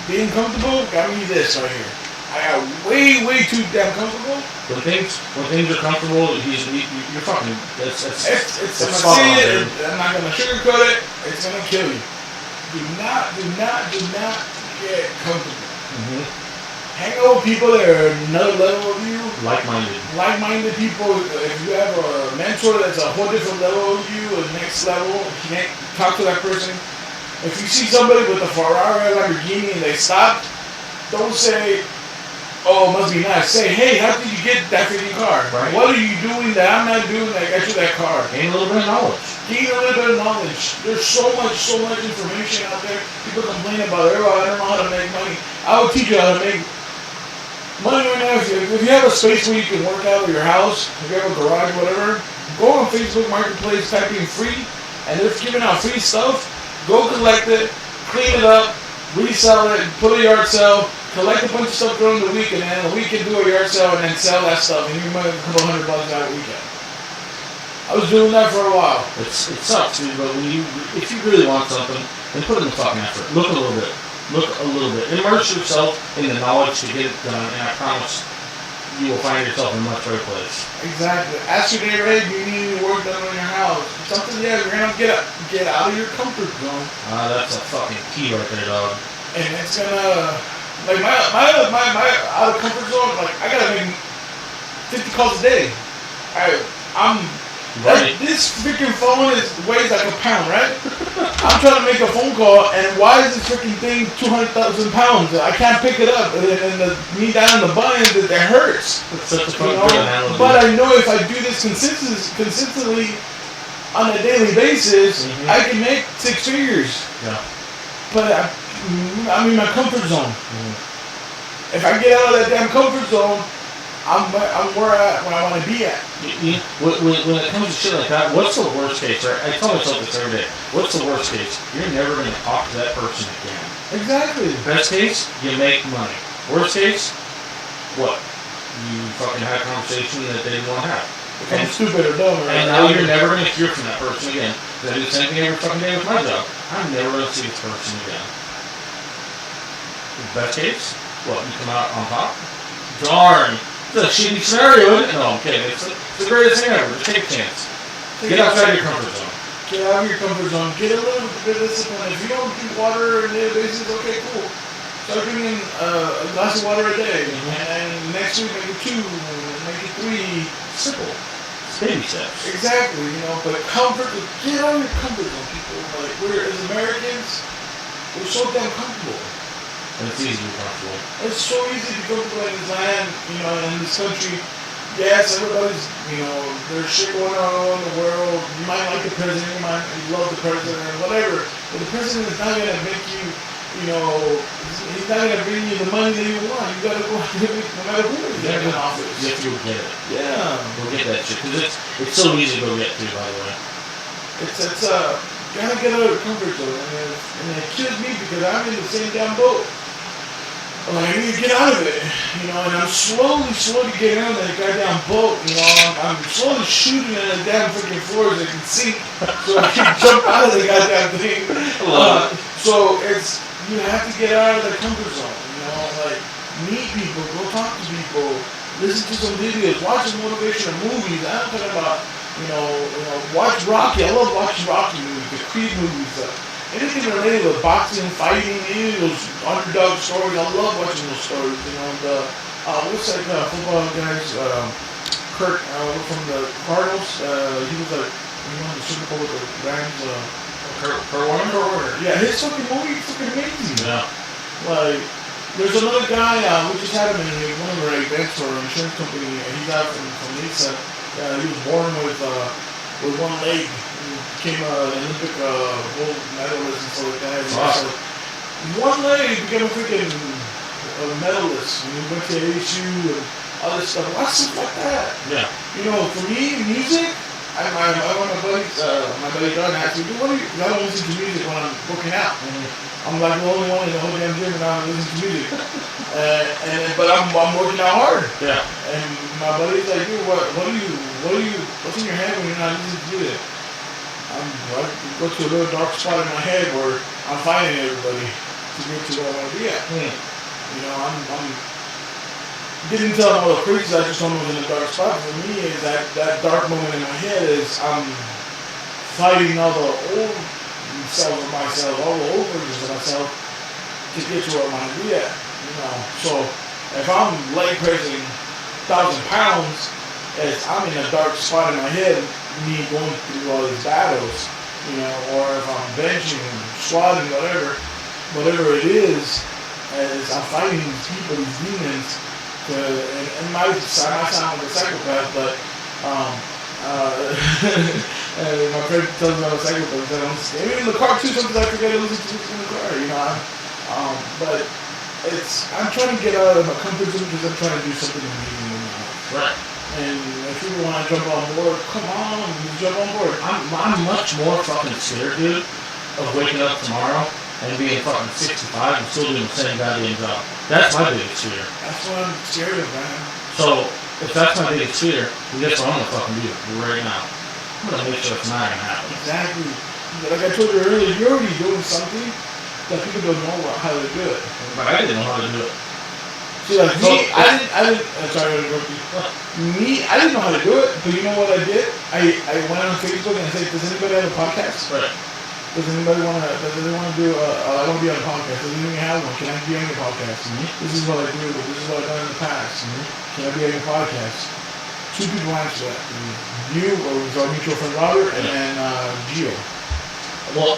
Being comfortable got me this right here. I got way too damn comfortable. When things are comfortable, you're fucking. It's I'm spot gonna on, see dude. it. I'm not gonna sugarcoat it. It's gonna kill you. Do not get comfortable. Mm-hmm. Hang out with people that are another level of you. like-minded people. If you have a mentor that's a whole different level of you, a next level, you can't talk to that person. If you see somebody with a Ferrari or Lamborghini and they stop, don't say, "Oh, it must be nice." Say, "Hey, how did you get that freaking car? Right. What are you doing that I'm not doing that got you that car?" Gain a little bit of knowledge. Gain a little bit of knowledge. There's so much information out there. People complain about it. "Oh, I don't know how to make money." I will teach you how to make money right now. If you have a space where you can work out of your house, if you have a garage, whatever, go on Facebook Marketplace, type in free, and they're giving out free stuff. Go collect it, clean it up, resell it, put a yard sale, collect a bunch of stuff during the week, and then a weekend do a yard sale and then sell that stuff, and you might make a couple $100 out of the weekend. I was doing that for a while. It sucks, dude, but if you really want something, then put in the fucking effort. Look a little bit. Immerse yourself in the knowledge to get it done, and I promise you will find yourself in a much better place. Exactly. Ask your neighbor, "Hey, do you need any work done on your house?" Something, yeah, you're gonna get out of your comfort zone. That's a fucking key right there, dog. And it's gonna, like, my out of comfort zone, like, I gotta make 50 calls a day. Right. This freaking phone weighs like a pound, right? I'm trying to make a phone call, and why is this freaking thing 200,000 pounds? I can't pick it up, and the me down the button, it hurts. It's such a You fucking know? good analogy. But I know if I do this consistently on a daily basis, Mhm. I can make 6 figures. Yeah. But I'm in my comfort zone. Mhm. If I get out of that damn comfort zone, I'm where I want to be at. When it comes to shit like that, what's the worst case? Right? I tell myself this every day. What's the worst case? You're never going to talk to that person again. Exactly. Best case, you make money. Worst case, what? You fucking had a conversation that they didn't want to have. If I'm stupid or dumb. Or And now you're never going to hear from that person again. I do the same thing every fucking day with my job. I'm never going to see this person again. Best case, what? You come out on top? Darn. It's a shitty scenario, isn't it? No, I'm kidding. It's the greatest thing ever. Just take a chance. Get outside your comfort zone. Get out of your comfort zone. Get a little bit of discipline. If you don't drink water on a daily basis, okay, cool. Start drinking a glass of water a day. And next week, make it 2, make it 3. Simple. Baby steps. Exactly, but get out of your comfort zone, people. Like, we're, as Americans, we're so damn comfortable. And it's easy to be comfortable. It's so easy to go through in this land, in this country. Yes, everybody's, there's shit going on in the world. You might like the president, you love the president, or whatever. But the president is not going to make you, he's not going to bring you the money that you want. You got to go no matter who is in office. You have to go get it. Yeah. Go get that shit. Because it's so easy to go get to, by the way. You gotta get out of the comfort zone. And it kills me because I'm in the same damn boat. I need to get out of it, and I'm slowly getting out of that goddamn boat, I'm slowly shooting at the damn freaking floor as I can sink, so I can jump out of the goddamn thing. So you have to get out of the comfort zone, like, meet people, go talk to people, listen to some videos, watch some motivational movies. I'm talking about, watch Rocky. I love watching Rocky movies, the Creed movies, anything related with boxing, fighting, any of those underdog stories. I love watching those stories. What's that football guys? Kurt from the Cardinals. He was the Super Bowl with the Rams. Kurt Warner? Yeah, his fucking movie is fucking amazing. Yeah. Like, there's another guy. We just had him in one of our events for an insurance company, and he's out from Lisa. He was born with one leg. Became an Olympic gold medalist and stuff like that. Awesome. So one leg became a freaking medalist. And he went to ASU and all this stuff. Watch stuff like that. Yeah. For me, music. My buddy Doug asked me, I don't listen to music when I'm working out. I'm like the only one in the whole damn gym and I don't listen to music. But I'm working out hard. Yeah. And my buddy's like, dude, what's in your head when you're not listening to music? I go to a little dark spot in my head where I'm fighting everybody to get to where I want to be at. I'm didn't tell them all the crazy. I just told them I was in a dark spot. For me, is that dark moment in my head is I'm fighting all the old selves of myself, all the old versions of myself to get to where I want to be at. So if I'm leg pressing 1,000 pounds, it's, I'm in a dark spot in my head, me going through all these battles, you know, or if I'm benching, squatting, whatever it is, as I'm fighting these people, these demons. And my sound like a psychopath, but and my friend tells me I'm a psychopath. I don't, even in the car too, sometimes I forget to listen to it in the car, you know. But I'm trying to get out of my comfort zone because I'm trying to do something amazing in my life. Right. And if people want to jump on board, come on, jump on board. I'm much more fucking scared, dude, of waking up tomorrow and being fucking 65 and still doing the same goddamn job. That's my biggest fear. That's what I'm scared of, man. So, if that's my biggest fear, then guess what I'm gonna fucking do right now? I'm gonna make sure it's not gonna happen. Exactly. Like I told you earlier, you're already doing something that people don't know how to do it. But I didn't know how to do it. See, like me, I didn't. I'm sorry to interrupt you. Me, I didn't know how to do it, but you know what I did? I went on Facebook and I said, "Does anybody have a podcast? Right. Does anybody want to? Does anyone want to do? I want to be on a podcast. Does anyone have one? Can I be on your podcast? This is what I do. This is what I've done in the past. Can I be on your podcast?" 2 people answered that. You, or it was our mutual friend Robert, and then Gio. Well,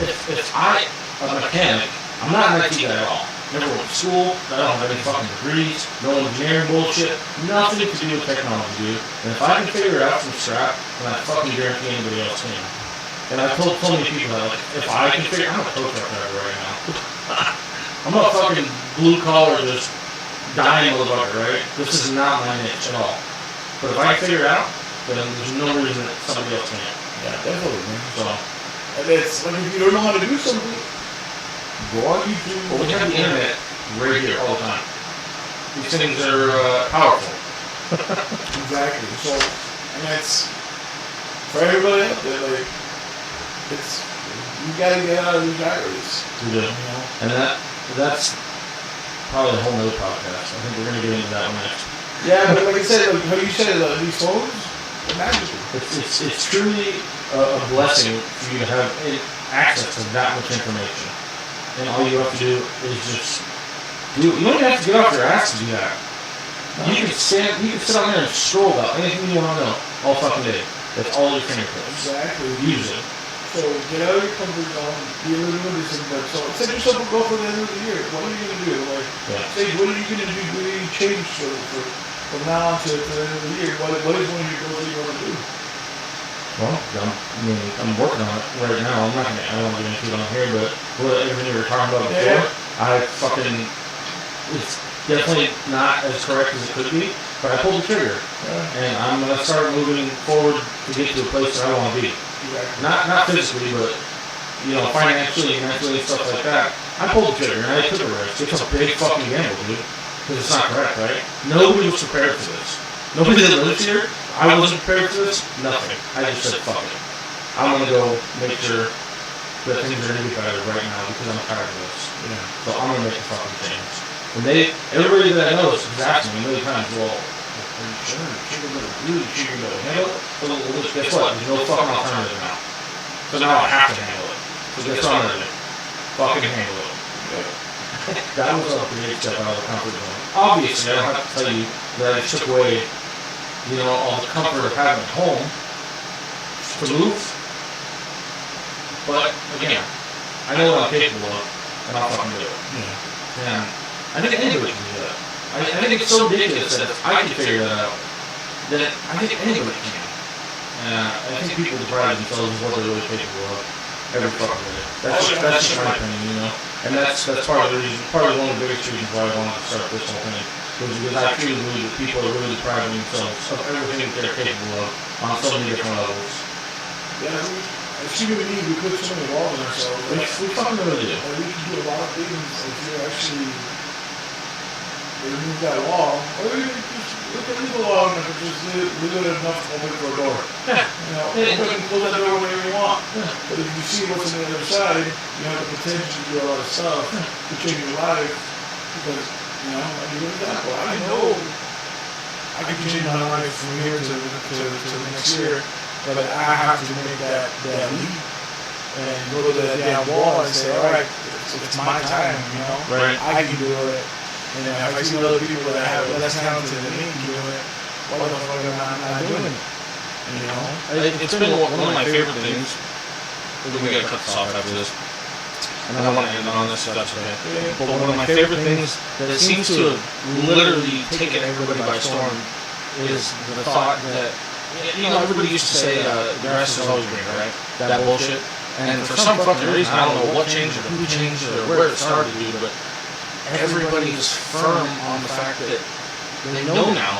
if I'm a mechanic, I'm not an IT guy at all. Never went to school, I don't have any fucking degrees, no engineering bullshit, nothing to do with technology, dude. And if I can figure it out from scratch, then I fucking guarantee anybody else can. And I've told so many people that, like, if I can figure I'm a tow truck driver right now. I'm a fucking blue collar, just dying motherfucker, right? This is not my niche at all. But if I can figure it out, then there's no reason that somebody else can't. Yeah, definitely, man. So, And it's like if you don't know how to do something, go on YouTube. well, we have the internet right here all the time. These things are powerful. Exactly. So, and that's for everybody out there. Like, it's you gotta get out of these diaries. We do. You know. And that's probably a whole nother podcast. I think we're gonna get into that one next. Yeah, but like I said, like how you said, these phones, they're magical. It's truly a blessing for you to have access to that much information. And all you have to do is just do it. You don't even have to get off your ass to do that. You can sit on there and scroll about anything you want to know all fucking day. That's all your fingertips. Exactly. Use it. So get out of your comfort zone. Be a little bit of but so set yourself a goal for the end of the year. What are you gonna do? Like, say, what are you gonna do? What are you change from now to the end of the year? What is one of your goals that you want to do? Well, I'm working on it right now. I don't want to get into it on here, but everything you were talking about before, it's definitely not as correct as it could be, but I pulled the trigger. Yeah. And I'm going to start moving forward to get to a place that I want to be. Exactly. Not physically, but, financially, mentally, stuff like that. I pulled the trigger and I took a risk. It's a big fucking gamble, dude. Because it's not correct, right? Nobody was prepared for this. Nobody that lives here, I wasn't prepared for this, nothing. I just said, fuck it. I'm going to go make sure that things are going to be better right now because I'm tired of this. Yeah. So I'm going to make a fucking change. And everybody that I know has asked me a million times, well, are you sure? You're going to do it? You're going to handle it? Well, guess what? There's no fucking alternative now. So now I have to handle it. So guess what I'm going to do? Fucking handle it. That was a big step out of the comfort zone. Obviously, I don't have to tell you that I took away, all the comfort of having a home to move. But, again, I know what I'm capable of, and I'll fucking do it. Yeah. And I think anybody can do that. I think it's so ridiculous that if I can figure that out, that I think anybody can. And I think people pride themselves in what they're really capable of every fucking day. That's just my opinion, And that's part of the reason, probably one of the biggest reasons why I wanted to start this whole thing. Was because I truly believe that people are really proud of themselves of everything that they're capable of on so many different levels. Yeah, as human beings, we put so many walls on ourselves. We fucking really do. And we can do a lot of things if you actually remove that wall. Or even just look at leave the wall and just leave it enough to open for a door. Open and close that door whenever you want. But if you see what's on the other side, you have the potential to do a lot of stuff to change your life. Because, I'll give you an example. I know I can change my life from here to the next year, but I have to make that leap and go to that damn wall and say, all right, it's my time, Right. I can do it. And if I see other people that have less talented than me do it, why the fuck am I not doing it? You know? It's been one of my favorite things. We gotta cut this off after this. And I want to end on this, if that's okay. But one of my favorite things that seems to have literally taken everybody by storm is the thought that, you know, everybody used to say the grass is always greener, right? That bullshit. And for some fucking reason, I don't know what changed it, or who changed it, or where it started, dude, but everybody is firm on the fact that they know now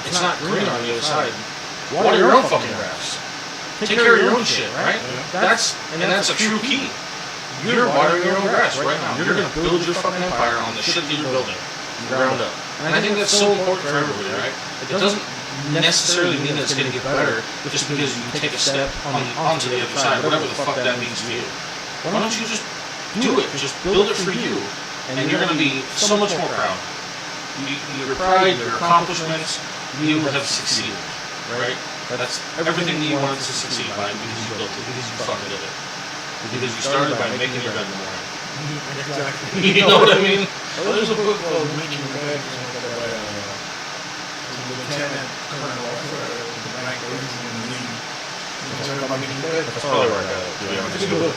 it's not green on the other side. Water your own fucking grass. Take care of your own shit, right? That's a true key. You're watering your own grass right now. You're gonna build your fucking empire on the shit that you're building, from the ground up. And I think that's so important for everybody, right? It doesn't necessarily mean that it's gonna get better just because you take a step onto the other side, whatever the fuck that means to you. Why don't you just do it? Just build it for you, and you're gonna be so much more proud. Your pride, your accomplishments, you have succeeded, right? That's everything that you wanted to succeed by because you built it, because you fucking did it. Because you started by making your bed in the morning. Exactly. You know what I mean? Well, there's a book called Making Your Bed by Lieutenant Colonel Frank Ocean in the Navy. Talking about making your bed. That's probably where I got it, to be honest. It's a good book.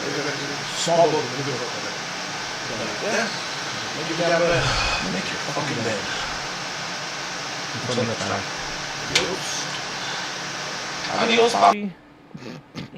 Small book, good book. Yeah. Make your bed. Make your fucking bed. Until next time. Adios, Bobby.